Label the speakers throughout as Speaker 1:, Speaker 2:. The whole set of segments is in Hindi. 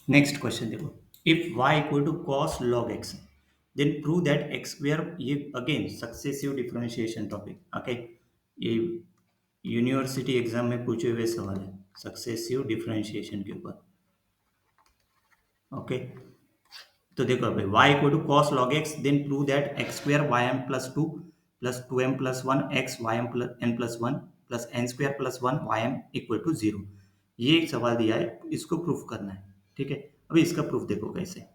Speaker 1: नेक्स्ट क्वेश्चन देखो, if y equal to cos log x then prove that x square, ये again successive differentiation topic, okay. ये यूनिवर्सिटी एग्जाम में पूछे हुए सवाल है सक्सेसिव डिफरेंशिएशन के ऊपर, ओके। तो देखो अभी y equal to cos log x then prove that x square Y M plus two M plus one X Y M plus N plus one plus N square plus one Y M equal to zero. ये एक सवाल दिया है, इसको प्रूफ करना है, ठीक है। अभी इसका प्रूफ देखो कैसे।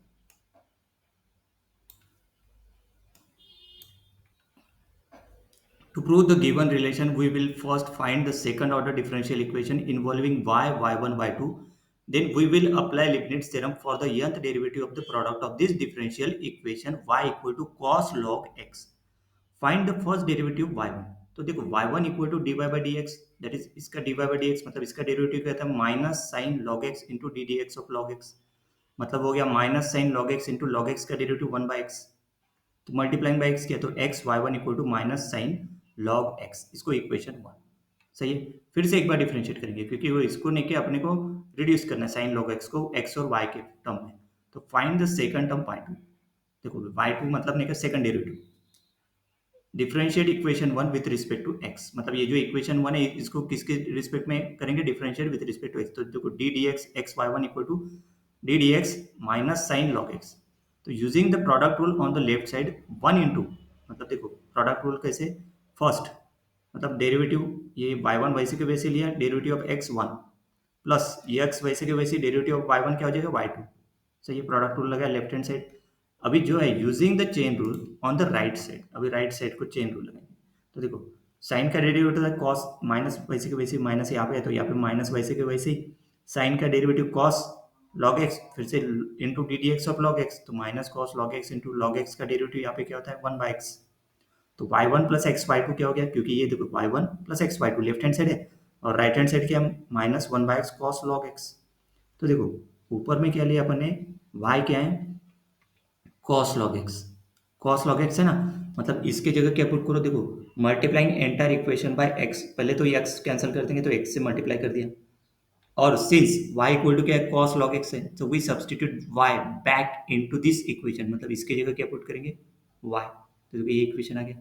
Speaker 1: To prove the given relation, we will first find the second order differential equation involving y, y1, y2. Then we will apply Leibniz theorem for the nth derivative of the product of this differential equation y equal to cos log x. Find the first derivative y1. तो देखो y1 equal to D Y by D X, that is इसका D Y by D X मतलब इसका डेरिवेटिव क्या था, minus sine log X into D D X of log X, मतलब हो गया minus sine log X into log X का डेरिवेटिव वन बाई एक्स। तो मल्टीप्लाइंग बाई एक्स किया तो X Y one equal to minus sine log X, इसको इक्वेशन वन। सही है, फिर से एक बार डिफरेंशिएट करेंगे क्योंकि वो इसको लेके अपने को रिड्यूस करना है साइन लॉग एक्स को एक्स और वाई के टर्म में। तो find the second term Y two. देखो वाई टू मतलब नहीं second derivative, differentiate equation one with respect to X, मतलब ये जो इक्वेशन वन है इसको किसके रिस्पेक्ट में करेंगे, differentiate with respect to X. तो देखो D D X X Y one equal to D D X minus sine log X. तो using the product rule on the left side one into, मतलब देखो प्रोडक्ट रूल कैसे, फर्स्ट मतलब डेरिवेटिव ये वाई वन वैसे के वैसे लिया, derivative of X one plus ये एक्स वैसे के वैसे डेरिवेटिव ऑफ वाई वन क्या हो जाएगा वाई टू। सही है, प्रोडक्ट रूल लगा लेफ्ट हैंड साइड। अभी जो है using the chain rule on the right side, अभी राइट साइड को चेन रूल लगाएंगे। तो देखो साइन का डेरिवेटिव था कॉस माइनस वैसे के वैसे, माइनस यहाँ पे है तो यहाँ पे माइनस वैसे के वैसे ही, साइन का डेरिवेटिव कॉस लॉग एक्स फिर से into D D X of log X, तो minus cos log X into log X का डेरिवेटिव यहाँ पे क्या होता है वन बाई एक्स। तो Y one plus X Y two क्या हो गया, क्योंकि ये देखो Y one plus X Y two left hand side है और राइट हैंड साइड क्या minus one by x cos log X. तो देखो ऊपर में क्या लिया अपन ने, वाई क्या है cos log x, cos log x है ना, मतलब इसके जगह क्या पुट करो, देखो multiplying entire equation by x, पहले तो ये एक्स कैंसिल कर देंगे तो एक्स से मल्टीप्लाई कर दिया, और सिंस y इक्वल टू क्या है cos log x है, तो we substitute y back into this equation, मतलब इसके जगह क्या पुट करेंगे y। तो देखो ये इक्वेशन आ गया,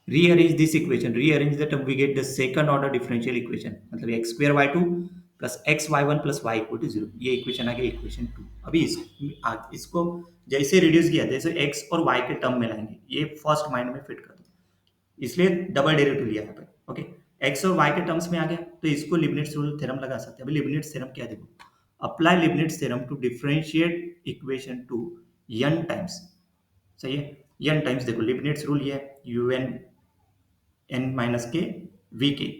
Speaker 1: rearrange this equation, rearrange the term, we get the second order differential equation, मतलब x square y2 plus X Y one plus Y equal to zero, ये इक्वेशन आ गया इक्वेशन टू। अभी इसको जैसे रिड्यूस किया जैसे x और y के टर्म में लाएंगे, ये फर्स्ट माइंड में फिट कर दो, इसलिए डबल डेरिवेटिव लिया यहाँ पे, ओके। एक्स और वाई के टर्म्स में आ गया तो इसको लिबनिट्ज रूल थ्योरम लगा सकते हैं। अभी लिबनिट्ज थ्योरम क्या देखो, apply Leibniz theorem to differentiate equation two n times. सही है, n टाइम्स देखो लिबनिट्ज रूल ये है U N N minus K V K,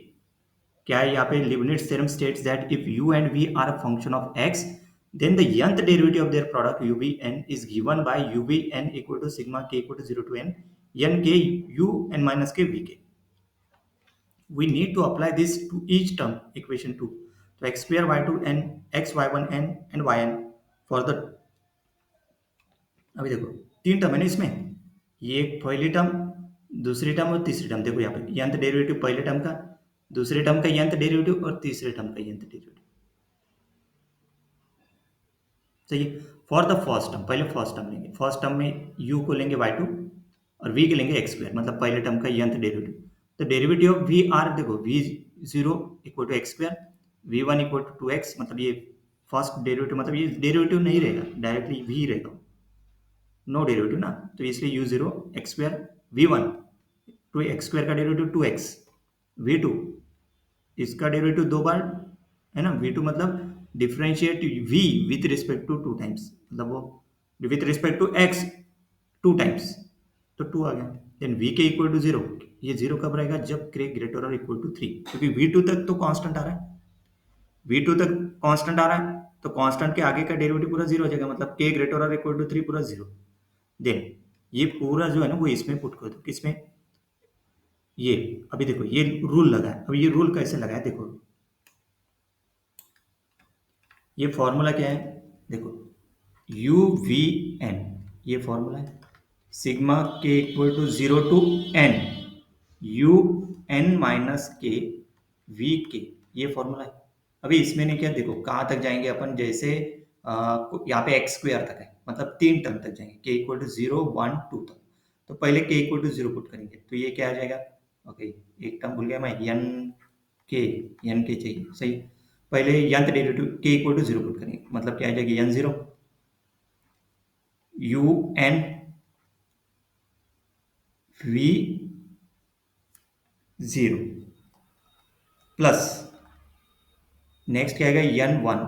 Speaker 1: क्या है यहाँ पे Leibniz theorem states that if u and v are a function of x then the nth derivative of their product uvn is given by uvn equal to sigma k equal to 0 to n n k u n minus k v k। We need to apply this to each term equation 2, तो x square y2 n x y1 n and yn for the, अभी देखो तीन टर्म है ना इसमें, ये एक पहली टर्म दूसरी टर्म और तीसरी टर्म, देखो यहाँ पे यंथ डेरिवेटिव पहले टर्म का, दूसरे टर्म का यंथ डेरिवेटिव और तीसरे टर्म का यंथ डेरिवेटिव। चाहिए फॉर द फर्स्ट टर्म, पहले फर्स्ट टर्म लेंगे, फर्स्ट टर्म में u को लेंगे y2 और v के लेंगे एक्स स्क्वायर, मतलब पहले टर्म का यंथ डेरिवेटिव। तो डेरिवेटिव ऑफ वी आर देखो V zero equal to X square, V one equal to two X, मतलब ये फर्स्ट डेरिवेटिव, मतलब ये डेरिवेटिव नहीं रहेगा डायरेक्टली वी रहेगा, नो डेरिवेटिव ना, तो इसलिए U zero X square V one two X square का derivative two X, V two इसका डेरिवेटिव दो बार है ना, v2 मतलब differentiate v with respect to two times, मतलब वो with respect to x two times, तो टू आ गया। देन v के इक्वल टू जीरो, ये जीरो कब रहेगा जब k ग्रेटर और इक्वल टू थ्री, क्योंकि v2 तक तो कांस्टेंट आ रहा है, v2 तक कांस्टेंट आ रहा है तो कांस्टेंट के आगे का डेरिवेटिव पूरा जीरो हो जाएगा, मतलब k ग्रेटर और इक्वल टू थ्री पूरा जीरो। देन ये पूरा जो है ना वो इसमें पुट कर दो, किसमें, ये अभी देखो ये रूल लगा है, अब ये रूल कैसे लगा है देखो, ये फॉर्मूला क्या है देखो, यू वी एन, ये फॉर्मूला है sigma K equal to zero to N U N minus K V K, ये फॉर्मूला है। अभी इसमें ने क्या देखो कहाँ तक जाएंगे अपन, जैसे यहाँ पे एक्स स्क्वायर तक है, मतलब 3 टर्म तक जाएंगे, के इक्वल टू 0 1 2 तक। तो पहले के इक्वल टू 0 पुट करेंगे, तो ये क्या आ जाएगा? ओके, एक टर्म भूल गया मैं, के एन के चाहिए, सही। पहले nth derivative K equal to 0 put करेंगे, मतलब क्या आ जाएगा? N 0 U N V 0 plus next क्या आएगा? N 1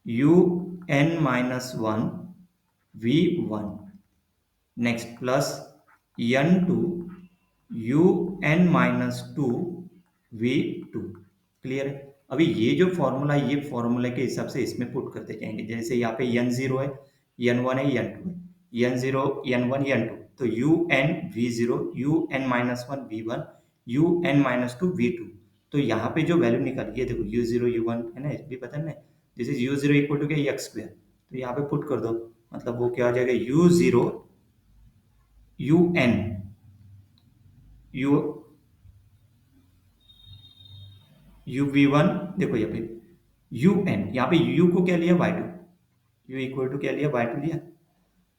Speaker 1: U N minus 1 V 1 next plus N 2 U N minus 2 V 2। Clear है? अभी ये जो फॉर्मूला, ये फॉर्मूला के हिसाब से इसमें पुट करते जाएंगे। जैसे यहाँ पे एन 0 है, एन 1 है, एन 2 है, एन 0 एन 1 एन 2, तो U N V 0 U N minus 1 V 1 U N minus 2 V 2। तो यहाँ पे जो वैल्यू निकाली है, देखो यू 0 यू 1 है ना, भी पता है ना, this is U 0 equal to क्या? X square. तो यहाँ पे पुट कर दो, मतलब वो क्या हो जाएगा? U 0 U N U U V 1, देखो यहाँ पे यू एन, यहाँ पे यू को क्या लिया? वाई 2, यू इक्वल टू क्या लिया? वाई 2 लिया,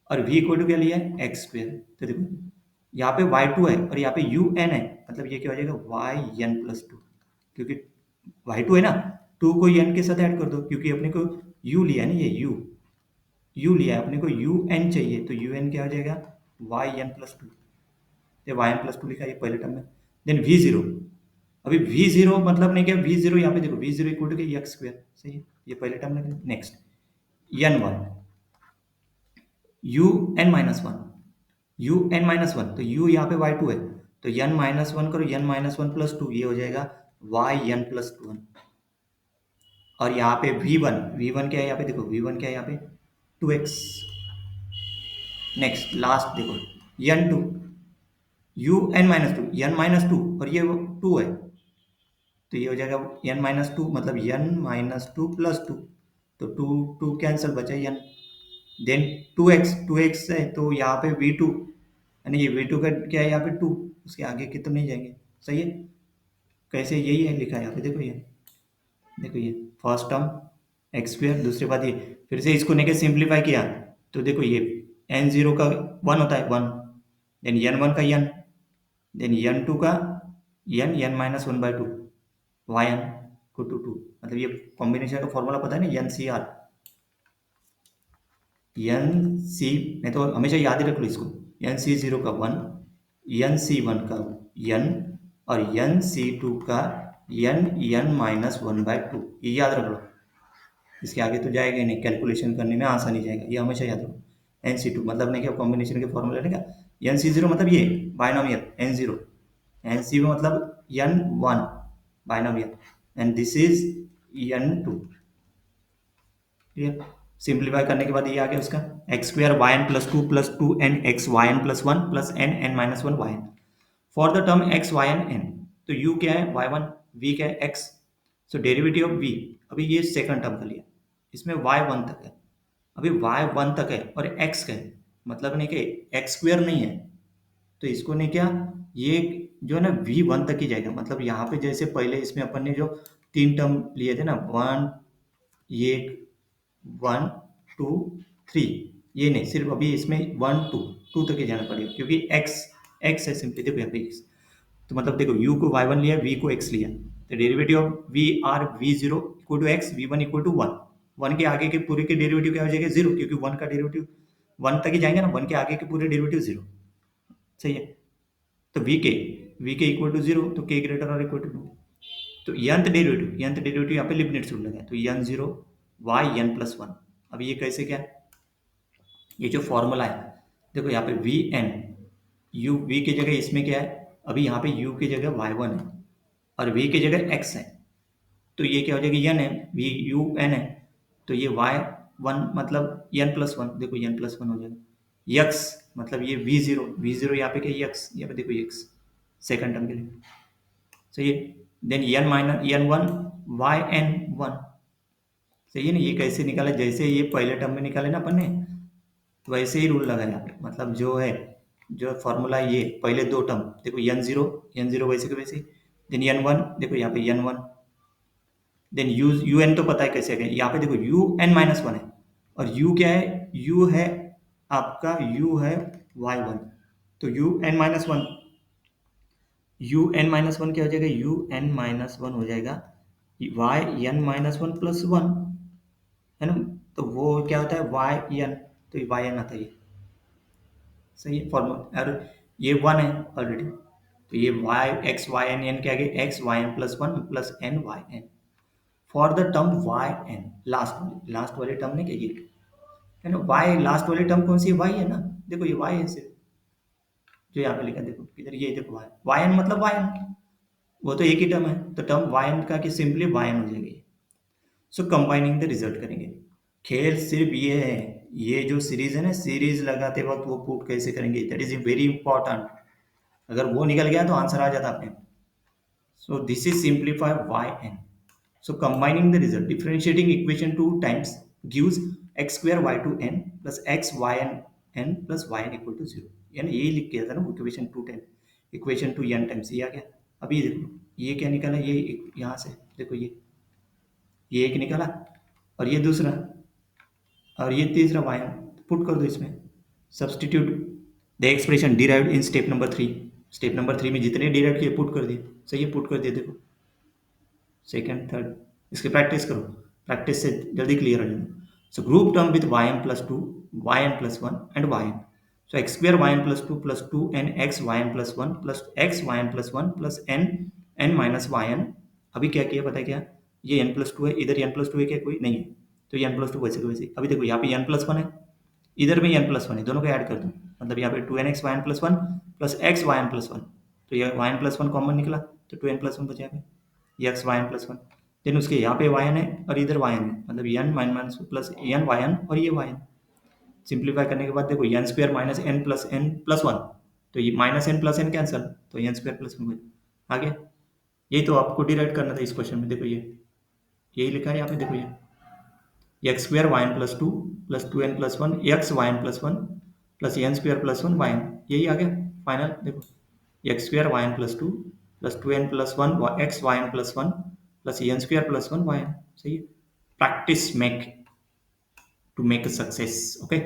Speaker 1: और वी इक्वल टू क्या लिया? X square. तो देखो यहाँ पे वाई 2 है और यहाँ पे यू एन है, मतलब ये क्या हो जाएगा? वाई एन प्लस 2, क्योंकि वाई 2 है ना, 2 को एन के साथ ऐड कर दो, क्योंकि अपने को यू लिया है ना, ये यू लिया है, अपने को यू एन चाहिए, तो यू एन क्या हो जाएगा? Y N plus 2। तो वाई एन प्लस 2 लिखा है पहले टर्म में। देन वी 0, अभी वी 0 मतलब नहीं क्या? वी 0 यहाँ पे देखो, V 0 equal to X square, सही है, ये पहले टर्म में। Next N 1 U N minus 1 U N minus 1, तो यू यहाँ पे वाई 2 है, तो एन माइनस 1 करो, एन माइनस 1 प्लस 2, ये हो जाएगा वाई एन प्लस 1। और यहाँ पे वी वन क्या है? यहाँ पे देखो वी वन क्या है? यहाँ पे 2x। नेक्स्ट लास्ट देखो N 2 U N minus 2, N minus 2, और ये 2 है, तो ये हो जाएगा एन माइनस 2, मतलब एन माइनस 2 प्लस 2, तो 2 2 कैंसिल, बचा एन। देन 2x है, तो यहाँ पे v2, यानी ये v2 का क्या है? यहाँ पे 2, उसके आगे के तो नहीं जाएंगे, सही है। कैसे? यही है लिखा है यहाँ पे, देखो ये, देखो ये फर्स्ट टर्म एक्स स्क्वायर, दूसरी बात ये, फिर से इसको लेके सिंप्लीफाई किया, तो देखो ये एन 0 का 1 होता है 1, देन एन 1 का एन, देन एन 2 का N minus 1 by 2 Y N को 2 मतलब ये कॉम्बिनेशन का फॉर्मूला पता है ना, N C R, N C, नहीं तो हमेशा याद ही रख लो इसको, एन सी 0 का 1, एन सी 1 का एन, और एन सी 2 का एन माइनस 1 बाई 2, ये याद रख लो। इसके आगे तो जाएगा ही नहीं, कैलकुलेशन करने में आसानी जाएगा, ये हमेशा याद रखो। एन सी 2 मतलब नहीं क्या? कॉम्बिनेशन के फॉर्मूला नहीं क्या? एन सी 0 मतलब ये बायनोमियल एन 0, एन सी मतलब N 1 binomial, and this is N 2। Clear? Simplify करने के बाद ये आ गया उसका X square Y N plus two N X Y N plus 1 plus N minus 1 Y N for the term X Y N N. तो यू क्या है? वाई 1, वी क्या है? X. So derivative of V, अभी ये सेकंड टर्म का लिया, इसमें वाई 1 तक है, अभी वाई 1 तक है और एक्स का है, मतलब नहीं कि एक्स स्क्वायर नहीं है, तो इसको नहीं क्या, ये जो है ना वी 1 तक ही जाएगा। मतलब यहाँ पे जैसे पहले इसमें अपन ने जो 3 टर्म लिए थे ना, वन, ये 1 2 3, ये नहीं, सिर्फ अभी इसमें 1 2 2 तक ही जाना पड़ेगा, क्योंकि एक्स एक्स है सिंपली, देखो यहाँ पे x, तो मतलब देखो u को y1 लिया, v को x लिया, तो derivative of V are V 0 equal to X, V 1 equal to 1, 1 के आगे के पूरे के डेरिवेटिव क्या हो जाएगा? 0, क्योंकि 1 का डेरिवेटिव 1 तक ही जाएंगे ना, 1 के आगे के पूरे डेरिवेटिव 0, सही है। तो वी के इक्वल टू 0, तो k ग्रेटर और इक्वल टू 2, तो यंत्र डेरिवेटिव यहाँ पे लिमिट रूल लगा है, तो एन 0 वाई एन प्लस 1। अब ये कैसे क्या? ये जो फॉर्मूला है, देखो यहाँ पे वी एन, यू वी की जगह इसमें क्या है? अभी यहाँ पे u की जगह y1 है और v की जगह x है, तो ये क्या हो जाएगा? n है, v u n है, तो ये y1 मतलब n प्लस 1, देखो n प्लस 1 हो जाएगा, x मतलब ये v0 यहाँ पे क्या? x, यहाँ पे देखो x सेकंड टर्म के लिए, सही है। Then n minus n 1 Y N 1, सही है ना। ये कैसे निकाला? जैसे ये पहले टर्म में निकाले ना अपन ने, तो वैसे ही रूल लगा यहाँ पे, मतलब जो है जो फॉर्मूला, ये पहले 2 टर्म देखो एन 0 वैसे के वैसे, देन एन 1 देखो यहाँ पे एन 1, देन यू एन तो पता है कैसे है, यहाँ पे देखो यू एन माइनस वन है, और यू क्या है, यू है आपका, यू है वाई वन, तो U N minus one, U N minus one क्या हो जाएगा, यू एन माइनस वन हो जाएगा Y N minus one plus one, है ना। तो वो क्या होता है वाई एन, तो ये वाई एन आता है ये, सही है फॉर्मूला, और ये वन है ऑलरेडी, तो ये Y X Y N, N क्या है X Y N plus N Y N for the term Y N, last वाले टर्म ने क्या ये, है ना। वाई लास्ट वाली टर्म कौन सी है, वाई है ना, देखो ये वाई है सिर्फ, जो यहाँ पे लिखा है, देखो किधर, ये देखो वाई, वाई एन मतलब वाई एन, वो तो एक ही टर्म है, तो टर्म वाई एन का कि सिंपली वाई एन हो जाएगी। सो कंबाइनिंग द रिजल्ट करेंगे, खेल सिर्फ ये है, ये जो सीरीज है ना, सीरीज लगाते वक्त वो पुट कैसे करेंगे, दैट इज वेरी इंपॉर्टेंट, अगर वो निकल गया तो आंसर आ जाता अपने। So this is simplify Y N, so combining the result, differentiating equation 2 times gives x square y2 n plus x y n plus yn equal to 0, यानी यही लिख के था ना equation 2 time, equation 2 n times ये आ गया। अभी देखो ये क्या निकला, ये यहाँ से देखो ये एक निकला, और ये दूसरा, और ये तीसरा y n, पुट कर दो इसमें, substitute the expression derived in step number 3, step number 3 में जितने डिराइव किए पुट कर दिए, सही है, पुट कर दिए, देखो सेकेंड थर्ड, इसकी प्रैक्टिस करो, प्रैक्टिस से जल्दी क्लियर हो जाएगा। So group term with Y N plus two, Y N plus one and Y N, so X square Y N plus two N X Y N plus one plus X Y N plus one plus N N minus Y N. अभी क्या किया पता है क्या, ये एन प्लस टू है, इधर एन प्लस टू है क्या, कोई नहीं है, तो ये एन प्लस टू वैसे के वैसे, अभी देखो यहाँ पे एन प्लस वन है, इधर में एन प्लस वन है, दोनों को ऐड कर दो, मतलब यहाँ पे two N X Y N plus one plus X Y N plus one, तो ये Y N plus one common निकला, तो टू एन प्लस वन बचा यहाँ पे, X Y N plus one, then उसके यहाँ पे वाई एन है और इधर वाई एन है, मतलब N minus plus N Y N और ये वाई एन, सिंप्लीफाई करने के बाद देखो N square minus N plus one, तो ये minus N plus N cancel, तो एन स्क्वायर प्लस वन आ गया। यही तो आपको डिराइव करना था इस क्वेश्चन में, देखो ये यही लिखा है यहाँ पे, देखो ये X square Y N plus two N plus one X Y N plus one plus N square plus one Y N, यही आ गया फाइनल, देखो X square Y N plus two N plus one X Y N plus one plus N square plus one Y N, सही है। Practice make to make a success, okay.